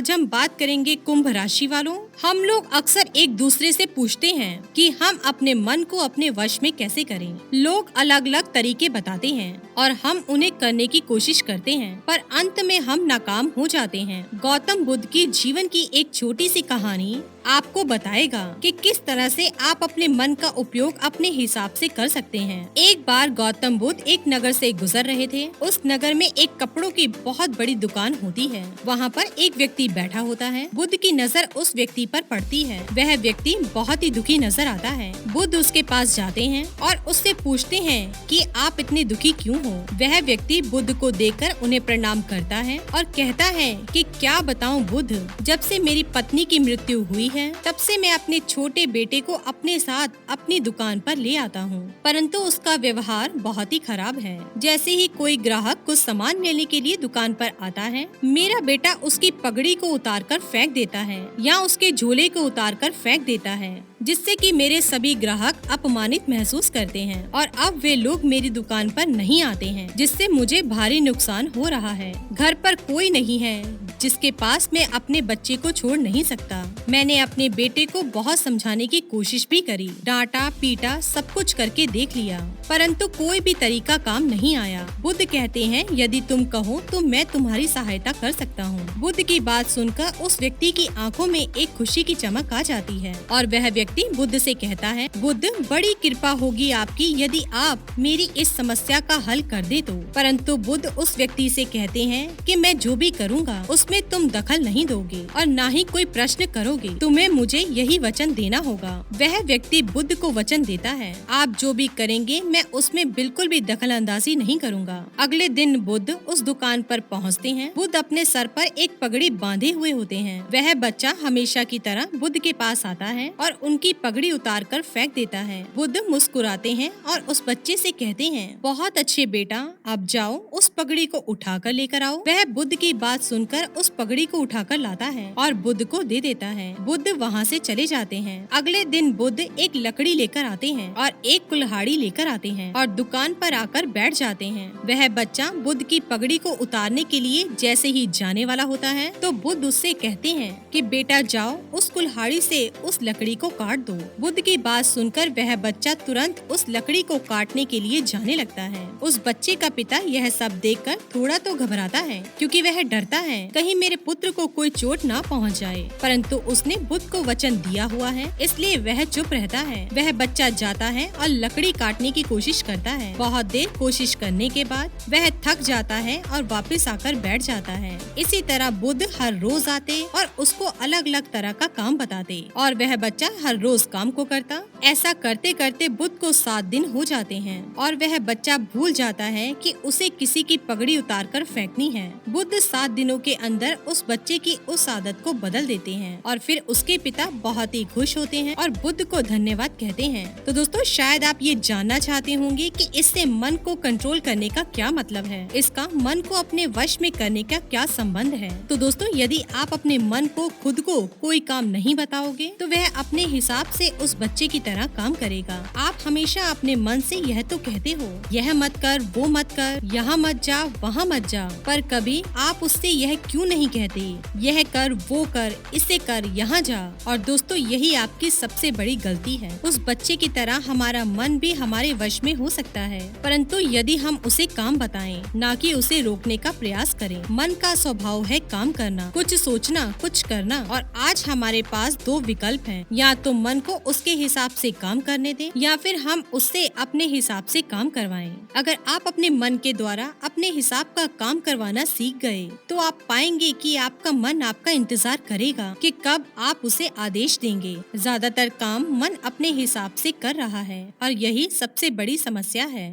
आज हम बात करेंगे कुंभ राशि वालों। हम लोग अक्सर एक दूसरे से पूछते हैं कि हम अपने मन को अपने वश में कैसे करें। लोग अलग अलग तरीके बताते हैं और हम उन्हें करने की कोशिश करते हैं, पर अंत में हम नाकाम हो जाते हैं। गौतम बुद्ध की जीवन की एक छोटी सी कहानी आपको बताएगा कि किस तरह से आप अपने मन का उपयोग अपने हिसाब से कर सकते हैं। एक बार गौतम बुद्ध एक नगर से गुजर रहे थे। उस नगर में एक कपड़ों की बहुत बड़ी दुकान होती है। वहाँ पर एक व्यक्ति बैठा होता है। बुद्ध की नजर उस व्यक्ति पर पड़ती है। वह व्यक्ति बहुत ही दुखी नजर आता है। बुद्ध उसके पास जाते हैं और उससे पूछते हैं कि आप इतने दुखी क्यों हो। वह व्यक्ति बुद्ध को देखकर उन्हें प्रणाम करता है और कहता है कि क्या बताऊं बुद्ध, जब से मेरी पत्नी की मृत्यु हुई है तब से मैं अपने छोटे बेटे को अपने साथ अपनी दुकान पर ले आता हूँ, परंतु उसका व्यवहार बहुत ही खराब है। जैसे ही कोई ग्राहक कुछ सामान लेने के लिए दुकान पर आता है, मेरा बेटा उसकी पगड़ी को उतारकर फेंक देता है या उसके झोले को उतारकर फेंक देता है, जिससे कि मेरे सभी ग्राहक अपमानित महसूस करते हैं और अब वे लोग मेरी दुकान पर नहीं आते हैं, जिससे मुझे भारी नुकसान हो रहा है। घर पर कोई नहीं है जिसके पास मैं अपने बच्चे को छोड़ नहीं सकता। मैंने अपने बेटे को बहुत समझाने की कोशिश भी करी, डांटा पीटा सब कुछ करके देख लिया, परंतु कोई भी तरीका काम नहीं आया। बुद्ध कहते हैं यदि तुम कहो तो मैं तुम्हारी सहायता कर सकता हूँ। बुद्ध की बात सुनकर उस व्यक्ति की आंखों में एक खुशी की चमक आ जाती है और वह व्यक्ति बुद्ध से कहता है, बुद्ध बड़ी कृपा होगी आपकी यदि आप मेरी इस समस्या का हल कर दे तो। परंतु बुद्ध उस व्यक्ति से कहते हैं कि मैं जो भी करूँगा उसमें तुम दखल नहीं दोगे और न ही कोई प्रश्न करोगे। तुम्हें मुझे यही वचन देना होगा। वह व्यक्ति बुद्ध को वचन देता है, आप जो भी करेंगे मैं उसमें बिल्कुल भी दखल अंदाजी नहीं करूँगा। अगले दिन बुद्ध उस दुकान पर पहुँचते हैं। बुद्ध अपने सर पर एक पगड़ी बांधे हुए होते हैं। वह बच्चा हमेशा की तरह बुद्ध के पास आता है और उनकी पगड़ी उतार कर फेंक देता है। बुद्ध मुस्कुराते हैं और उस बच्चे से कहते हैं, बहुत अच्छे बेटा, अब जाओ उस पगड़ी को उठा कर लेकर आओ। वह बुद्ध की बात सुनकर उस पगड़ी को उठाकर लाता है और बुद्ध को दे देता है। बुद्ध वहाँ से चले जाते हैं। अगले दिन बुद्ध एक लकड़ी लेकर आते हैं और एक कुल्हाड़ी लेकर आते हैं और दुकान पर आकर बैठ जाते हैं। वह बच्चा बुद्ध की पगड़ी को उतारने के लिए जैसे ही जाने वाला होता है तो बुद्ध उससे कहते हैं कि बेटा जाओ उस कुल्हाड़ी से उस लकड़ी को काट दो। बुद्ध की बात सुनकर वह बच्चा तुरंत उस लकड़ी को काटने के लिए जाने लगता है। उस बच्चे का पिता यह सब देखकर थोड़ा तो घबराता है, क्योंकि वह डरता है कहीं मेरे पुत्र को कोई चोट ना पहुंच जाए, परंतु उसने बुद्ध को वचन दिया हुआ है इसलिए वह चुप रहता है। वह बच्चा जाता है और लकड़ी काटने की कोशिश करता है। बहुत देर कोशिश करने के बाद वह थक जाता है और वापस आकर बैठ जाता है। इसी तरह बुद्ध हर रोज आते और उसको अलग अलग तरह का काम बताते और वह बच्चा हर रोज काम को करता। ऐसा करते करते बुद्ध को 7 दिन हो जाते हैं और वह बच्चा भूल जाता है कि उसे किसी की पगड़ी उतार कर फेंकनी है। बुद्ध 7 दिनों के अंदर उस बच्चे की उस आदत को बदल देते हैं और फिर उसके पिता बहुत ही खुश होते हैं और बुद्ध को धन्यवाद कहते हैं। तो दोस्तों, शायद आप ये जानना चाहते होंगे कि इससे मन को कंट्रोल करने का क्या मतलब है, इसका मन को अपने वश में करने का क्या संबंध है। तो दोस्तों, यदि आप अपने मन को खुद को कोई काम नहीं बताओगे तो वह अपने हिसाब से उस बच्चे की तरह काम करेगा। आप हमेशा अपने मन से यह तो कहते हो, यह मत कर, वो मत कर, यहाँ मत जा, वहाँ मत जा, पर कभी आप उससे यह क्यों नहीं कहते, यह कर, वो कर, इसे कर, यहाँ जा। और दोस्तों, यही आपकी सबसे बड़ी गलती है। उस बच्चे की तरह हमारा मन भी हमारे वश में हो सकता है, परंतु यदि हम उसे काम बताएं, ना कि उसे रोकने का प्रयास करें। मन का स्वभाव है काम करना, कुछ सोचना, कुछ करना, और आज हमारे पास 2 विकल्प हैं। या तो मन को उसके हिसाब से काम करने दें या फिर हम उससे अपने हिसाब से काम करवाएं। अगर आप अपने मन के द्वारा अपने हिसाब का काम करवाना सीख गए तो आप पाएंगे कि आपका मन आपका इंतजार करेगा कि कब आप उसे आदेश देंगे। ज्यादातर काम मन अपने हिसाब से कर रहा है और यही सबसे बड़ी समस्या है।